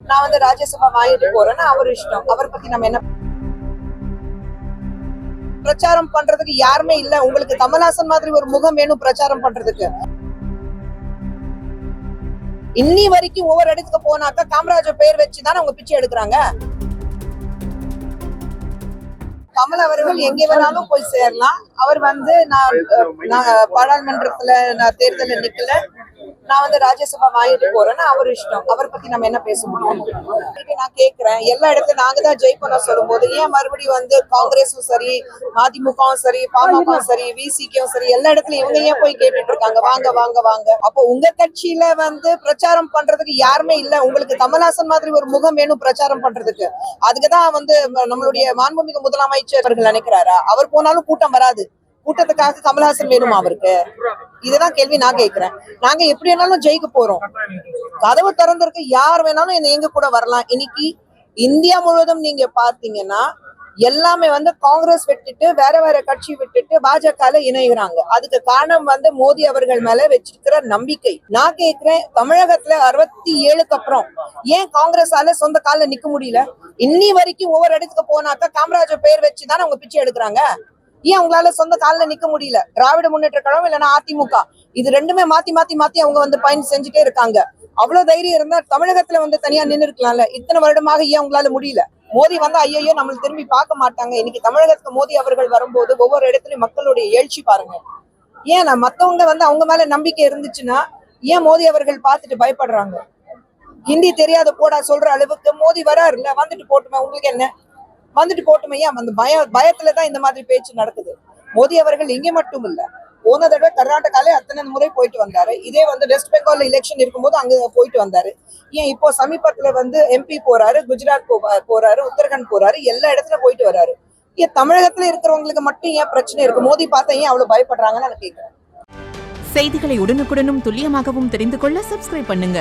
நான் வந்து ராஜ்யசபா வாங்கிட்டு போறேன்னா அவர் இஷ்டம். அவரை பத்தி நம்ம என்ன பிரச்சாரம் பண்றதுக்கு யாருமே இல்ல. உங்களுக்கு கமல்ஹாசன் மாதிரி ஒரு முகம் வேணும் பிரச்சாரம் பண்றதுக்கு. இன்னி வரைக்கும் ஒவ்வொரு இடத்துக்கு போனாக்கா காமராஜர் பெயர் வச்சுதானே அவங்க பிச்சை எடுக்கிறாங்க. கமல் அவர்கள் எங்கே வேணாலும் போய் சேரலாம். அவர் வந்து நான் பாராளுமன்றத்துல நான் தேர்தலில் நிக்கல, நான் வந்து ராஜ்யசபா வாங்கிட்டு போறேன்னா அவர் இஷ்டம். அவரை பத்தி நம்ம என்ன பேச முடியும்? நான் கேக்குறேன், எல்லா இடத்துலயும் நாங்க தான் ஜெயிப்போம் சொல்லும் போது ஏன் மறுபடியும் வந்து காங்கிரஸும் சரி, அதிமுகவும் சரி, பாமகவும் சரி, விசிக்கும் சரி, எல்லா இடத்துலயும் இவங்க ஏன் போய் கேட்டுட்டு இருக்காங்க வாங்க வாங்க வாங்க? அப்போ உங்க கட்சியில வந்து பிரச்சாரம் பண்றதுக்கு யாருமே இல்ல. உங்களுக்கு கமல்ஹாசன் மாதிரி ஒரு முகம் வேணும் பிரச்சாரம் பண்றதுக்கு. அதுக்குதான் வந்து நம்மளுடைய மாண்புமிகு முதலமைச்சர் அவர்கள் நினைக்கிறாரா? அவர் போனாலும் கூட்டம் வராது. கூட்டத்துக்காக கமல்ஹாசன் வேணுமா அவருக்கு? இதுதான் கேள்வி நான் கேட்கிறேன். நாங்க எப்படி வேணாலும் ஜெயிக்க போறோம். கதவு திறந்திருக்கு, யார் வேணாலும் எங்க கூட வரலாம். இன்னைக்கு இந்தியா முழுவதும் நீங்க பாத்தீங்கன்னா எல்லாமே வந்து காங்கிரஸ் விட்டுட்டு வேற வேற கட்சி விட்டுட்டு பாஜக இணைகிறாங்க. அதுக்கு காரணம் வந்து மோடி அவர்கள் மேல வச்சிருக்கிற நம்பிக்கை. நான் கேட்கிறேன், தமிழகத்துல 67க்கு அப்புறம் ஏன் காங்கிரஸால சொந்த கால நிக்க முடியல? இன்னி வரைக்கும் ஒவ்வொரு இடத்துக்கு போனாக்கா காமராஜர் பெயர் வச்சுதானே அவங்க பிச்சை எடுக்கிறாங்க. ஏன் அவங்களால சொந்த கால நிக்க முடியல? திராவிட முன்னேற்ற கழகம் இல்லைன்னா அதிமுக, இது ரெண்டுமே மாத்தி மாத்தி மாத்தி அவங்க வந்து பயன் செஞ்சுட்டே இருக்காங்க. அவ்வளவு தைரியம் இருந்தா தமிழகத்துல வந்து தனியா நின்று இருக்கலாம்ல. இத்தனை வருடமாக ஏன் உங்களால முடியல? மோடி வந்து ஐயோ நம்மள திரும்பி பார்க்க மாட்டாங்க. இன்னைக்கு தமிழகத்துக்கு மோடி அவர்கள் வரும்போது ஒவ்வொரு இடத்துலயும் மக்களுடைய எழுச்சி பாருங்க. ஏன் மத்தவங்க வந்து அவங்க மேல நம்பிக்கை இருந்துச்சுன்னா ஏன் மோடி அவர்கள் பார்த்துட்டு பயப்படுறாங்க? ஹிந்தி தெரியாத போடா சொல்ற அளவுக்கு மோடி வராருல்ல, வந்துட்டு போட்டுமே, உங்களுக்கு என்ன? வந்துட்டு போட்டுமே. ஏன் அந்த பயத்துலதான் இந்த மாதிரி பேச்சு நடக்குது. மோடி அவர்கள் இங்கே மட்டும் இல்ல, போன தடவை கர்நாடகால அத்தனை முறை போயிட்டு வந்தாரு. இதே வந்து வெஸ்ட் பெங்கால் எலெக்ஷன் இருக்கும்போது அங்க போயிட்டு வந்தாரு. ஏன் இப்போ சமீபத்துல வந்து MP போறாரு, குஜராத் போறாரு, உத்தரகாண்ட் போறாரு, எல்லா இடத்துல போயிட்டு வராரு. ஏன் தமிழகத்துல இருக்கிறவங்களுக்கு மட்டும் ஏன் பிரச்சனை இருக்கு? மோடி பார்த்தா ஏன் அவ்வளவு பயப்படுறாங்கன்னு நான் கேட்கிறேன். செய்திகளை உடனுக்குடனும் துல்லியமாகவும் தெரிந்து கொள்ள சப்ஸ்கிரைப் பண்ணுங்க.